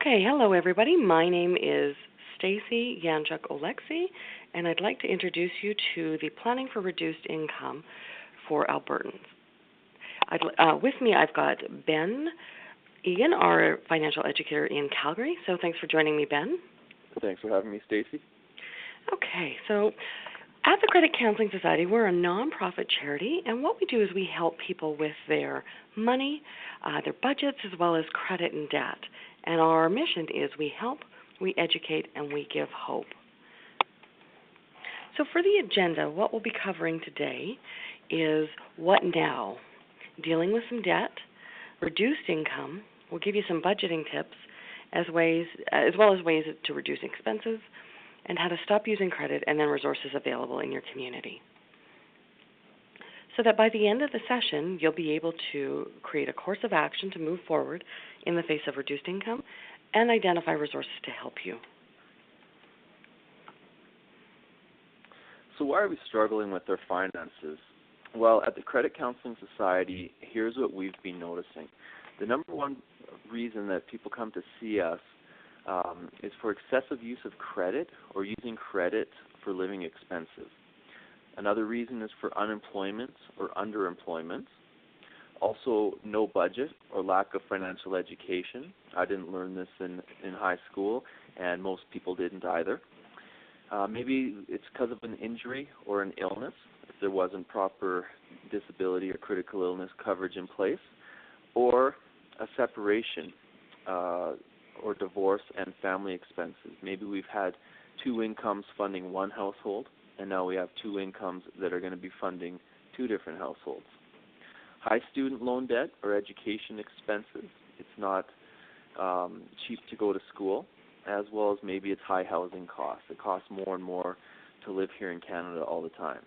Okay, hello everybody. My name is Stacy Yanchuk-Oleksy, and I'd like to introduce you to the Planning for Reduced Income for Albertans. With me, I've got Ben Egan, our financial educator in Calgary. So thanks for joining me, Ben. Thanks for having me, Stacy. Okay, so at the Credit Counseling Society, we're a nonprofit charity, and what we do is we help people with their money, their budgets, as well as credit and debt. And our mission is we help, we educate, and we give hope. So for the agenda, what we'll be covering today is what now? Dealing with some debt, reduced income. We'll give you some budgeting tips as well as ways to reduce expenses, and how to stop using credit, and then resources available in your community. So that by the end of the session, you'll be able to create a course of action to move forward in the face of reduced income and identify resources to help you. So why are we struggling with our finances? Well, at the Credit Counseling Society, here's what we've been noticing. The number one reason that people come to see us is for excessive use of credit or using credit for living expenses. Another reason is for unemployment or underemployment. Also, no budget or lack of financial education. I didn't learn this in high school, and most people didn't either. Maybe it's because of an injury or an illness, if there wasn't proper disability or critical illness coverage in place, or a separation or divorce and family expenses. Maybe we've had two incomes funding one household, and now we have two incomes that are going to be funding two different households. High student loan debt or education expenses. It's not cheap to go to school, as well as maybe it's high housing costs. It costs more and more to live here in Canada all the time.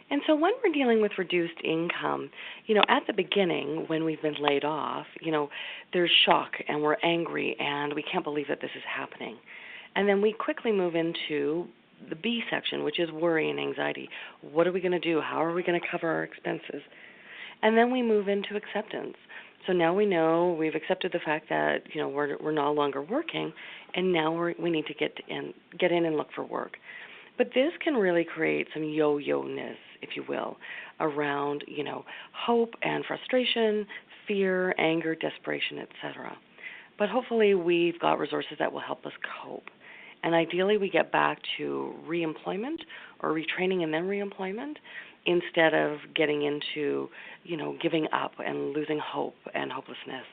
And so when we're dealing with reduced income, at the beginning when we've been laid off, there's shock and we're angry and we can't believe that this is happening. And then we quickly move into the B section, which is worry and anxiety. What are we going to do? How are we going to cover our expenses? And then we move into acceptance. So now we know we've accepted the fact that we're no longer working, and now we need to get in and look for work. But this can really create some yo-yo-ness, if you will, around hope and frustration, fear, anger, desperation, etc. But hopefully we've got resources that will help us cope. And ideally we get back to reemployment or retraining and then reemployment instead of getting into, giving up and losing hope and hopelessness.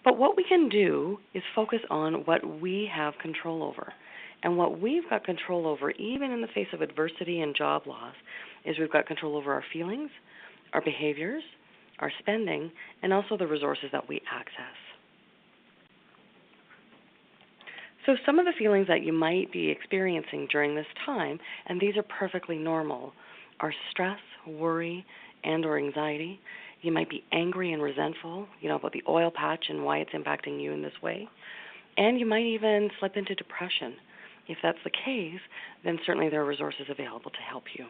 But what we can do is focus on what we have control over. And what we've got control over, even in the face of adversity and job loss, is we've got control over our feelings, our behaviors, our spending, and also the resources that we access. So some of the feelings that you might be experiencing during this time, and these are perfectly normal, are stress, worry, and or anxiety. You might be angry and resentful, about the oil patch and why it's impacting you in this way. And you might even slip into depression. If that's the case, then certainly there are resources available to help you.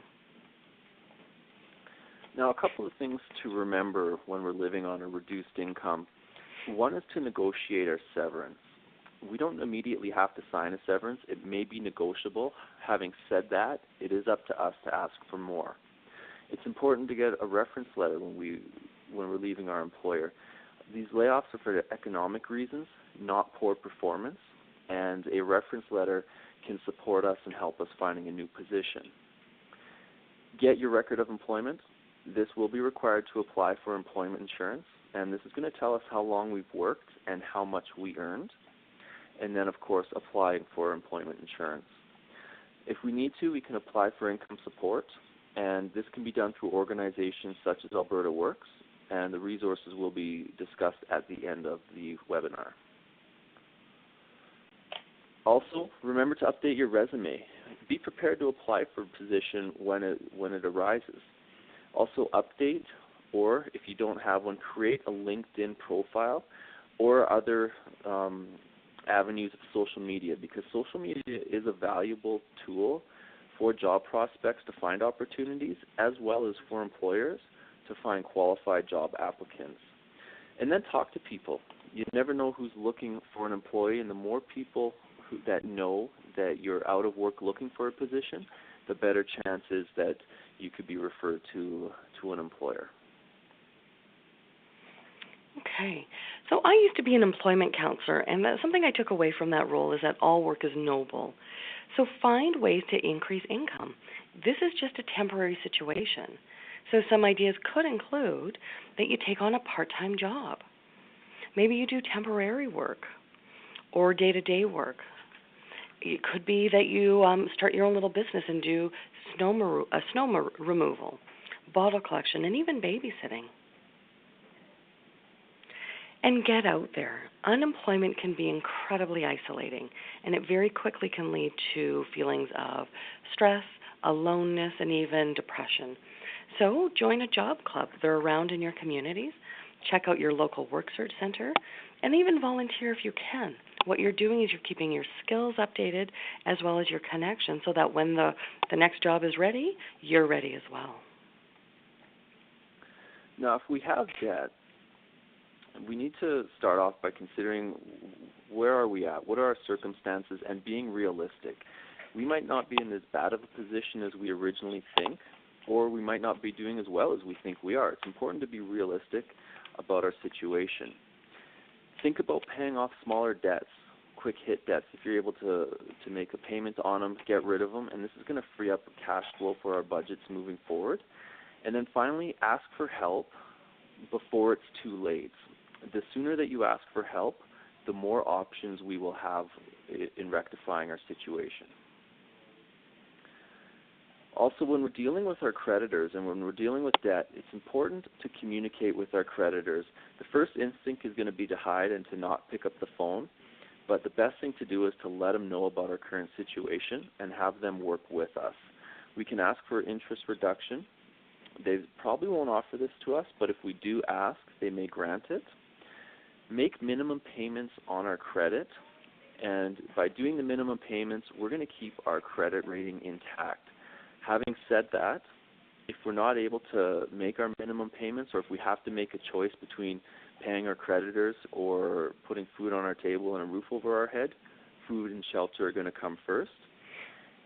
Now, a couple of things to remember when we're living on a reduced income. One is to negotiate our severance. We don't immediately have to sign a severance. It may be negotiable. Having said that, it is up to us to ask for more. It's important to get a reference letter when we're leaving our employer. These layoffs are for economic reasons, not poor performance, and a reference letter can support us and help us finding a new position. Get your record of employment. This will be required to apply for employment insurance, and this is going to tell us how long we've worked and how much we earned, and then, of course, applying for employment insurance. If we need to, we can apply for income support, and this can be done through organizations such as Alberta Works, and the resources will be discussed at the end of the webinar. Also, remember to update your resume. Be prepared to apply for a position when it arises. Also, update, or if you don't have one, create a LinkedIn profile or other avenues of social media, because social media is a valuable tool for job prospects to find opportunities, as well as for employers to find qualified job applicants. And then talk to people. You never know who's looking for an employee, and the more people that know that you're out of work looking for a position, the better chance is that you could be referred to an employer. Okay. So I used to be an employment counselor, and something I took away from that role is that all work is noble. So find ways to increase income. This is just a temporary situation. So some ideas could include that you take on a part-time job. Maybe you do temporary work or day-to-day work. It could be that you start your own little business and do snow removal, bottle collection, and even babysitting. And get out there. Unemployment can be incredibly isolating, and it very quickly can lead to feelings of stress, aloneness, and even depression. So join a job club. They're around in your communities. Check out your local work search center, and even volunteer if you can. What you're doing is you're keeping your skills updated as well as your connections so that when the next job is ready, you're ready as well. Now, if we have debt, we need to start off by considering where are we at, what are our circumstances, and being realistic. We might not be in as bad of a position as we originally think, or we might not be doing as well as we think we are. It's important to be realistic about our situation. Think about paying off smaller debts, quick hit debts. If you're able to make a payment on them, get rid of them, and this is going to free up cash flow for our budgets moving forward. And then finally, ask for help before it's too late. The sooner that you ask for help, the more options we will have in rectifying our situation. Also, when we're dealing with our creditors and when we're dealing with debt, it's important to communicate with our creditors. The first instinct is going to be to hide and to not pick up the phone, but the best thing to do is to let them know about our current situation and have them work with us. We can ask for interest reduction. They probably won't offer this to us, but if we do ask, they may grant it. Make minimum payments on our credit, and by doing the minimum payments, we're going to keep our credit rating intact. Having said that, if we're not able to make our minimum payments, or if we have to make a choice between paying our creditors or putting food on our table and a roof over our head, food and shelter are going to come first.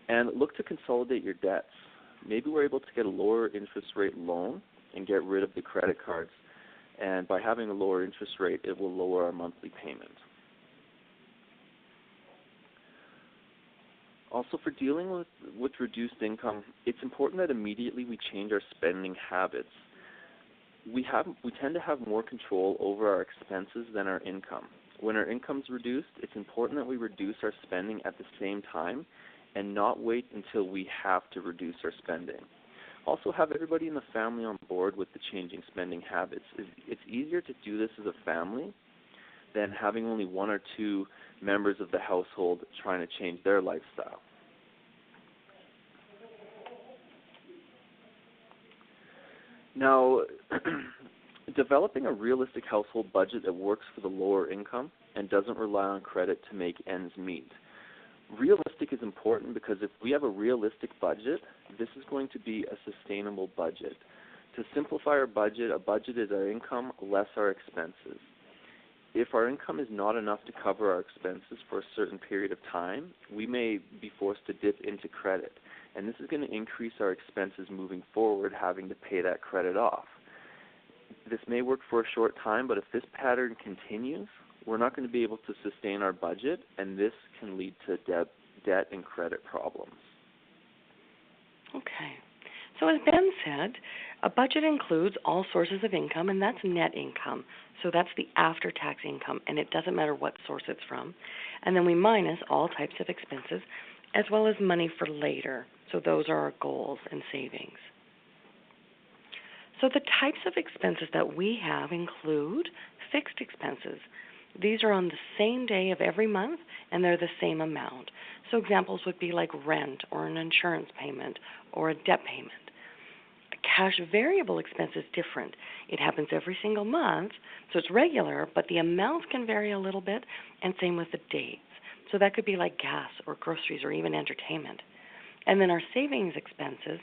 And look to consolidate your debts. Maybe we're able to get a lower interest rate loan and get rid of the credit cards. And by having a lower interest rate, it will lower our monthly payment. Also, for dealing with reduced income, it's important that immediately we change our spending habits. We tend to have more control over our expenses than our income. When our income's reduced, it's important that we reduce our spending at the same time and not wait until we have to reduce our spending. Also, have everybody in the family on board with the changing spending habits. It's easier to do this as a family than having only one or two members of the household trying to change their lifestyle. Now, developing a realistic household budget that works for the lower income and doesn't rely on credit to make ends meet. Realistic is important because if we have a realistic budget, this is going to be a sustainable budget. To simplify our budget, a budget is our income less our expenses. If our income is not enough to cover our expenses for a certain period of time, we may be forced to dip into credit. And this is going to increase our expenses moving forward, having to pay that credit off. This may work for a short time, but if this pattern continues, we're not going to be able to sustain our budget, and this can lead to debt and credit problems. Okay. So as Ben said, a budget includes all sources of income, and that's net income. So that's the after-tax income, and it doesn't matter what source it's from. And then we minus all types of expenses, as well as money for later. So those are our goals and savings. So the types of expenses that we have include fixed expenses. These are on the same day of every month, and they're the same amount. So examples would be like rent or an insurance payment or a debt payment. Cash variable expense is different. It happens every single month, so it's regular, but the amounts can vary a little bit, and same with the dates. So that could be like gas or groceries or even entertainment. And then our savings expenses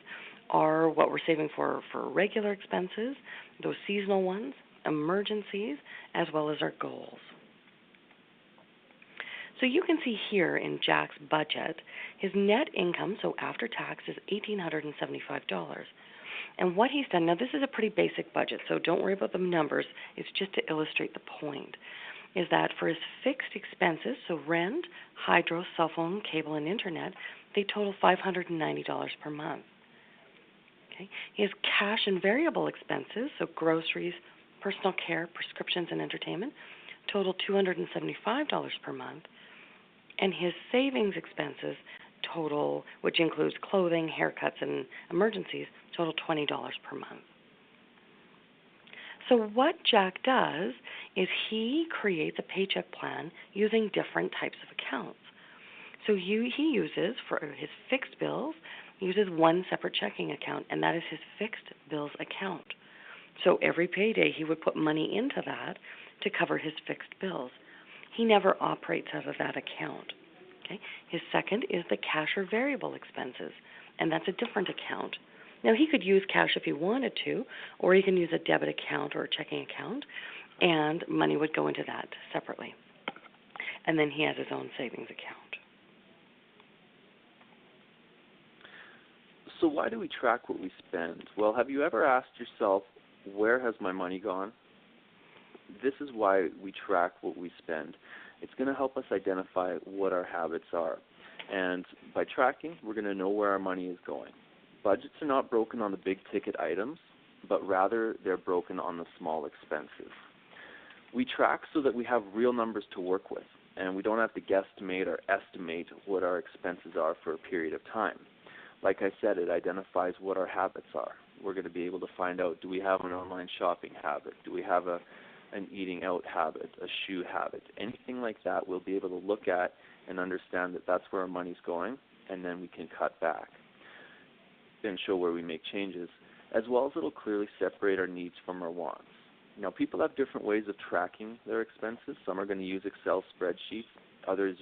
are what we're saving for regular expenses, those seasonal ones, emergencies, as well as our goals. So you can see here in Jack's budget, his net income, so after tax, is $1,875. And what he's done, now this is a pretty basic budget, so don't worry about the numbers, it's just to illustrate the point, is that for his fixed expenses, so rent, hydro, cell phone, cable, and internet, they total $590 per month. Okay. He has cash and variable expenses, so groceries, personal care, prescriptions, and entertainment, total $275 per month. And his savings expenses total, which includes clothing, haircuts, and emergencies, total $20 per month. So what Jack does is he creates a paycheck plan using different types of accounts. So he uses, for his fixed bills, uses one separate checking account, and that is his fixed bills account. So every payday he would put money into that to cover his fixed bills. He never operates out of that account. Okay? His second is the cash or variable expenses, and that's a different account. Now, he could use cash if he wanted to, or he can use a debit account or a checking account, and money would go into that separately. And then he has his own savings account. So why do we track what we spend? Well, have you ever asked yourself, where has my money gone? This is why we track what we spend. It's going to help us identify what our habits are. And by tracking, we're going to know where our money is going. Budgets are not broken on the big ticket items, but rather they're broken on the small expenses. We track so that we have real numbers to work with, and we don't have to guesstimate or estimate what our expenses are for a period of time. Like I said, it identifies what our habits are. We're going to be able to find out, do we have an online shopping habit? Do we have an eating out habit, a shoe habit? Anything like that, we'll be able to look at and understand that that's where our money's going, and then we can cut back and show where we make changes, as well as it'll clearly separate our needs from our wants. Now, people have different ways of tracking their expenses. Some are going to use Excel spreadsheets. Others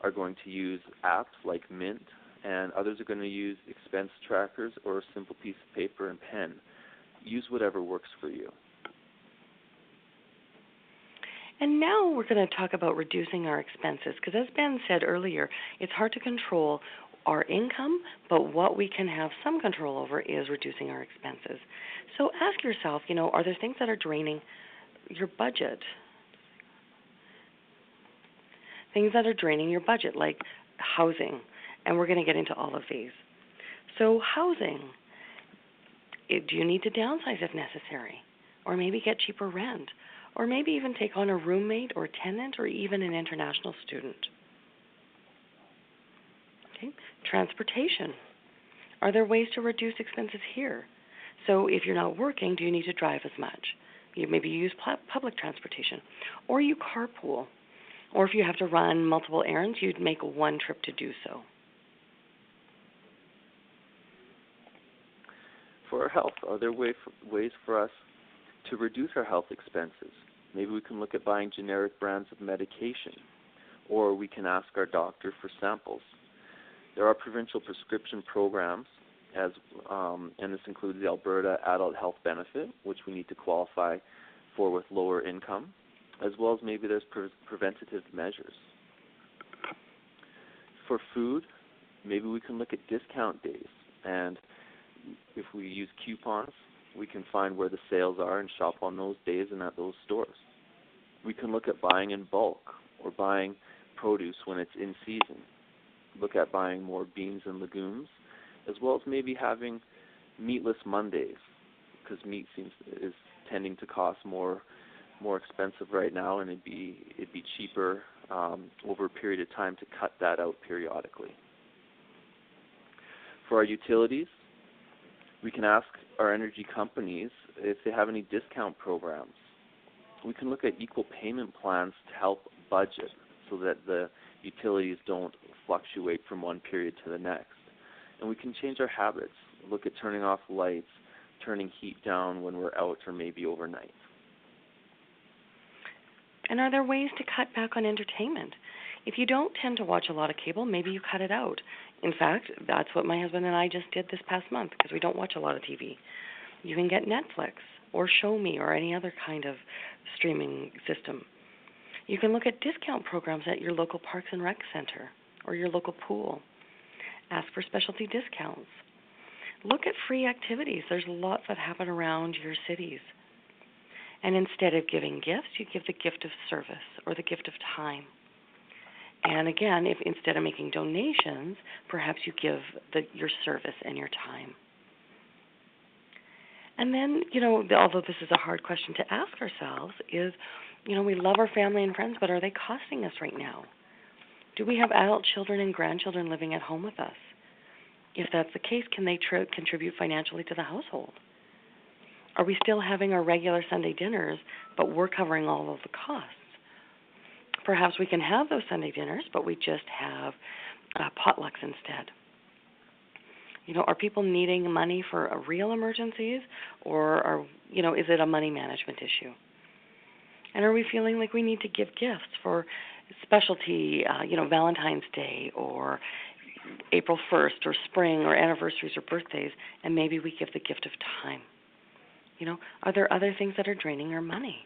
are going to use apps like Mint, and others are going to use expense trackers or a simple piece of paper and pen. Use whatever works for you. And now we're going to talk about reducing our expenses, because as Ben said earlier, it's hard to control our income, but what we can have some control over is reducing our expenses. So ask yourself, are there things that are draining your budget? Things that are draining your budget, like housing, and we're going to get into all of these. So housing, do you need to downsize if necessary? Or maybe get cheaper rent? Or maybe even take on a roommate or tenant or even an international student? Okay. Transportation. Are there ways to reduce expenses here? So if you're not working, do you need to drive as much? You maybe use public transportation, or you carpool. Or if you have to run multiple errands, you'd make one trip to do so. For our health, are there ways for us to reduce our health expenses? Maybe we can look at buying generic brands of medication, or we can ask our doctor for samples. There are provincial prescription programs, and this includes the Alberta Adult Health Benefit, which we need to qualify for with lower income, as well as maybe there's preventative measures. For food, maybe we can look at discount days, and if we use coupons, we can find where the sales are and shop on those days and at those stores. We can look at buying in bulk or buying produce when it's in season. Look at buying more beans and legumes, as well as maybe having meatless Mondays, because meat is tending to cost more expensive right now, and it'd be cheaper over a period of time to cut that out periodically. For our utilities, we can ask our energy companies if they have any discount programs. We can look at equal payment plans to help budget so that the utilities don't fluctuate from one period to the next. And we can change our habits, look at turning off lights, turning heat down when we're out or maybe overnight. And are there ways to cut back on entertainment? If you don't tend to watch a lot of cable, maybe you cut it out. In fact, that's what my husband and I just did this past month, because we don't watch a lot of TV. You can get Netflix, or Show Me or any other kind of streaming system. You can look at discount programs at your local Parks and Rec center or your local pool. Ask for specialty discounts. Look at free activities. There's lots that happen around your cities. And instead of giving gifts, you give the gift of service or the gift of time. And again, if instead of making donations, perhaps you give your service and your time. And then, although this is a hard question to ask ourselves, is, we love our family and friends, but are they costing us right now? Do we have adult children and grandchildren living at home with us? If that's the case, can they contribute financially to the household? Are we still having our regular Sunday dinners, but we're covering all of the costs? Perhaps we can have those Sunday dinners, but we just have potlucks instead. Are people needing money for real emergencies, or is it a money management issue? And are we feeling like we need to give gifts for specialty, Valentine's Day or April 1st or spring or anniversaries or birthdays, and maybe we give the gift of time? Are there other things that are draining our money?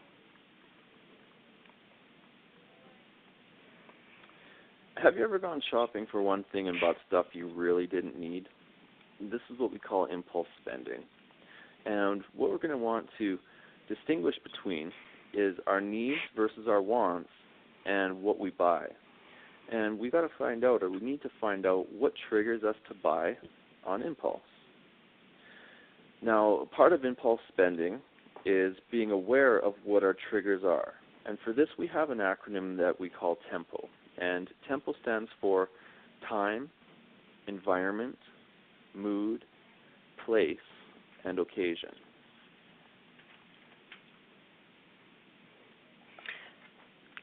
Have you ever gone shopping for one thing and bought stuff you really didn't need? This is what we call impulse spending. And what we're going to want to distinguish between is our needs versus our wants and what we buy. And we need to find out what triggers us to buy on impulse. Now, part of impulse spending is being aware of what our triggers are. And for this, we have an acronym that we call TEMPO. And TEMPO stands for time, environment, mood, place, and occasion.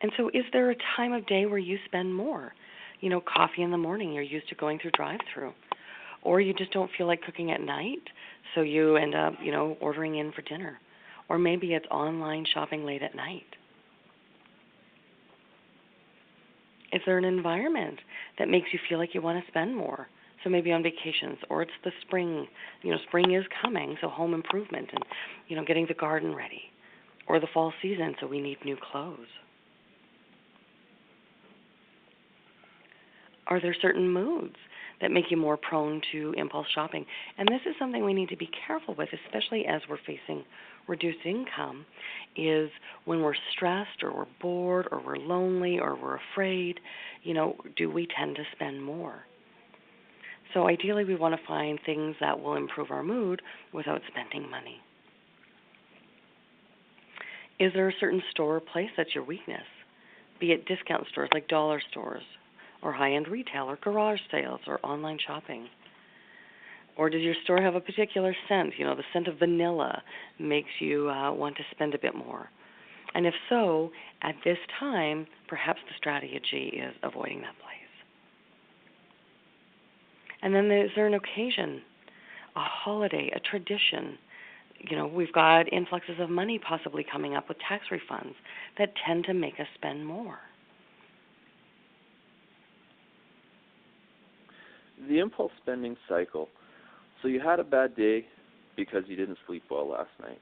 And so is there a time of day where you spend more? Coffee in the morning, you're used to going through drive-through. Or you just don't feel like cooking at night, so you end up, ordering in for dinner. Or maybe it's online shopping late at night. Is there an environment that makes you feel like you want to spend more? So maybe on vacations, or it's the spring. Spring is coming, so home improvement and, getting the garden ready. Or the fall season, so we need new clothes. Are there certain moods that make you more prone to impulse shopping? And this is something we need to be careful with, especially as we're facing reduced income, is when we're stressed or we're bored or we're lonely or we're afraid, do we tend to spend more? So ideally we want to find things that will improve our mood without spending money. Is there a certain store or place that's your weakness? Be it discount stores like dollar stores, or high-end retail, or garage sales, or online shopping? Or does your store have a particular scent? The scent of vanilla makes you want to spend a bit more. And if so, at this time, perhaps the strategy is avoiding that place. And then is there an occasion, a holiday, a tradition? We've got influxes of money possibly coming up with tax refunds that tend to make us spend more. The impulse spending cycle. So you had a bad day because you didn't sleep well last night.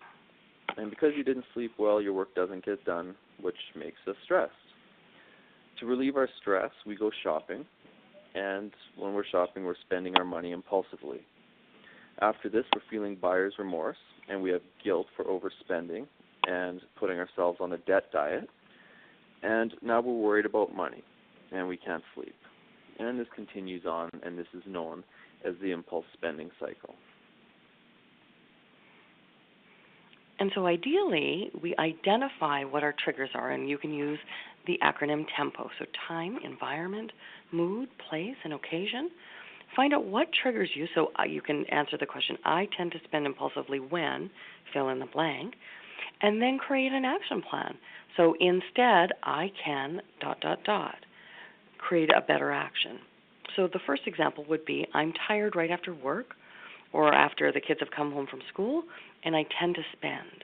And because you didn't sleep well, your work doesn't get done, which makes us stressed. To relieve our stress, we go shopping. And when we're shopping, we're spending our money impulsively. After this, we're feeling buyer's remorse, and we have guilt for overspending and putting ourselves on a debt diet. And now we're worried about money, and we can't sleep. And this continues on, and this is known as the impulse spending cycle. And so ideally, we identify what our triggers are, and you can use the acronym TEMPO. So time, environment, mood, place, and occasion. Find out what triggers you, so you can answer the question, I tend to spend impulsively when, fill in the blank, and then create an action plan. So instead, I can ... create a better action. So the first example would be, I'm tired right after work or after the kids have come home from school, and I tend to spend.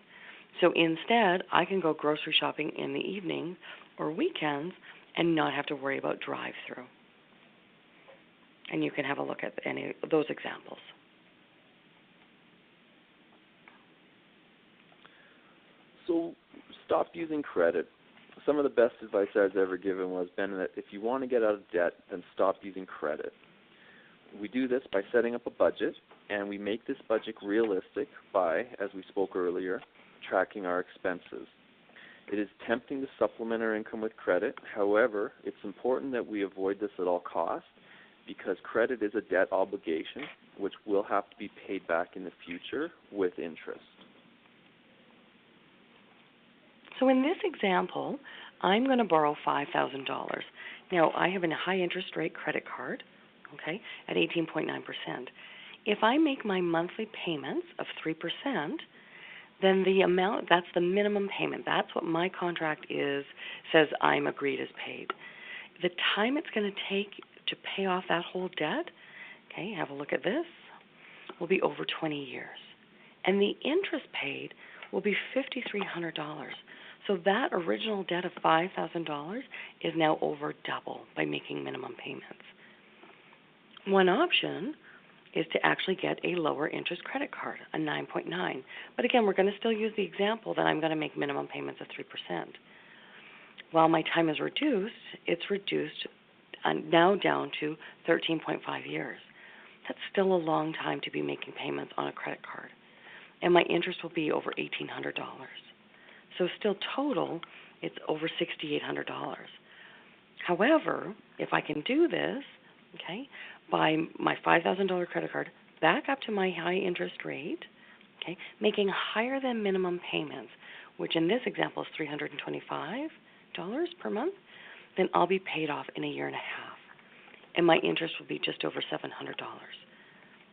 So instead, I can go grocery shopping in the evening or weekends and not have to worry about drive-through. And you can have a look at any of those examples. So stop using credit. Some of the best advice I was ever given was, Ben, that if you want to get out of debt, then stop using credit. We do this by setting up a budget, and we make this budget realistic by, as we spoke earlier, tracking our expenses. It is tempting to supplement our income with credit. However, it's important that we avoid this at all costs because credit is a debt obligation which will have to be paid back in the future with interest. So in this example, I'm going to borrow $5,000. Now, I have a high interest rate credit card, okay, at 18.9%. If I make my monthly payments of 3%, then the amount, that's the minimum payment. That's what my contract says I'm agreed is paid. The time it's going to take to pay off that whole debt, okay, have a look at this, will be over 20 years. And the interest paid will be $5,300. So that original debt of $5,000 is now over double by making minimum payments. One option is to actually get a lower interest credit card, a 9.9. But again, we're going to still use the example that I'm going to make minimum payments of 3%. While my time is reduced, it's reduced now down to 13.5 years. That's still a long time to be making payments on a credit card. And my interest will be over $1,800. So still total, it's over $6,800. However, if I can do this, okay, by my $5,000 credit card back up to my high interest rate, okay, making higher than minimum payments, which in this example is $325 per month, then I'll be paid off in a year and a half. And my interest will be just over $700.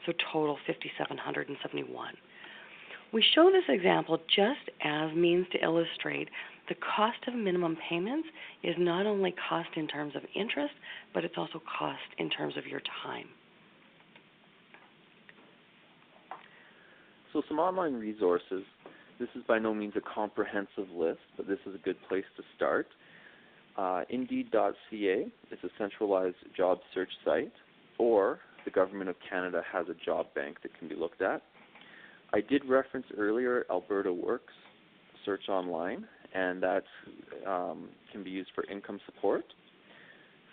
So total $5,771. We show this example just as means to illustrate the cost of minimum payments is not only cost in terms of interest, but it's also cost in terms of your time. So some online resources. This is by no means a comprehensive list, but this is a good place to start. Indeed.ca is a centralized job search site, or the Government of Canada has a job bank that can be looked at. I did reference earlier Alberta Works search online, and that can be used for income support.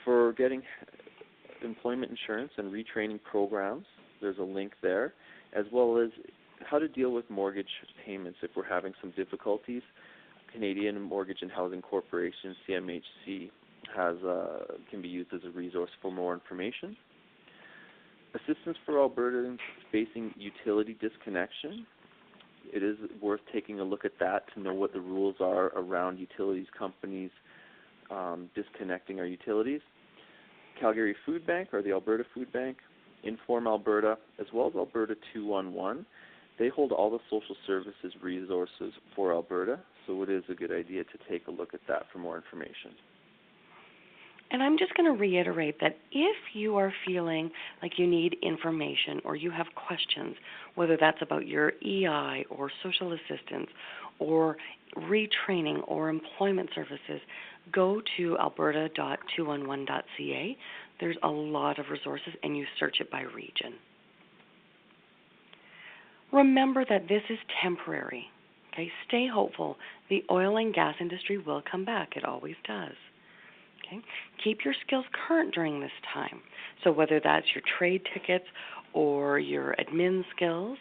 For getting employment insurance and retraining programs, there's a link there, as well as how to deal with mortgage payments if we're having some difficulties. Canadian Mortgage and Housing Corporation, CMHC, can be used as a resource for more information. Assistance for Albertans facing utility disconnection. It is worth taking a look at that to know what the rules are around utilities companies disconnecting our utilities. Calgary Food Bank, or the Alberta Food Bank, Inform Alberta, as well as Alberta 211. They hold all the social services resources for Alberta, so it is a good idea to take a look at that for more information. And I'm just going to reiterate that if you are feeling like you need information or you have questions, whether that's about your EI or social assistance or retraining or employment services, go to alberta.211.ca. There's a lot of resources, and you search it by region. Remember that this is temporary. Okay, stay hopeful. The oil and gas industry will come back. It always does. Okay? Keep your skills current during this time. So whether that's your trade tickets or your admin skills,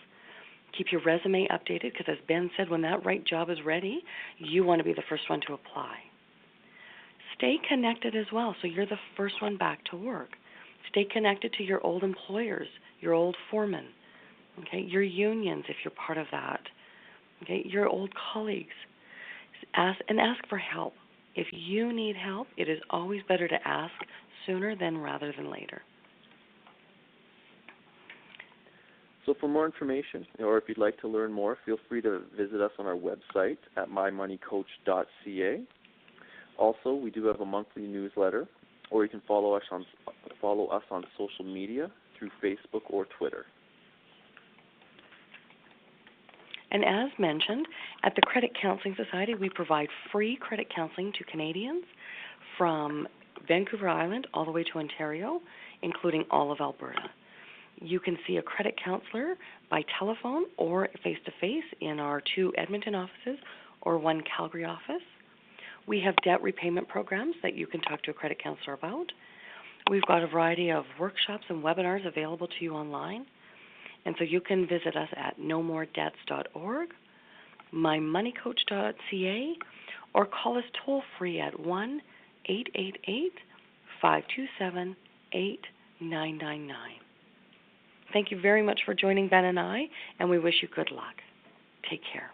keep your resume updated because as Ben said, when that right job is ready, you want to be the first one to apply. Stay connected as well so you're the first one back to work. Stay connected to your old employers, your old foremen, okay, your unions if you're part of that, okay, your old colleagues. Ask for help. If you need help, it is always better to ask sooner rather than later. So for more information, or if you'd like to learn more, feel free to visit us on our website at mymoneycoach.ca. Also, we do have a monthly newsletter, or you can follow us on social media through Facebook or Twitter. And as mentioned, at the Credit Counseling Society, we provide free credit counseling to Canadians from Vancouver Island all the way to Ontario, including all of Alberta. You can see a credit counselor by telephone or face-to-face in our 2 Edmonton offices, or 1 Calgary office. We have debt repayment programs that you can talk to a credit counselor about. We've got a variety of workshops and webinars available to you online. And so you can visit us at nomoredebts.org, mymoneycoach.ca, or call us toll-free at 1-888-527-8999. Thank you very much for joining Ben and I, and we wish you good luck. Take care.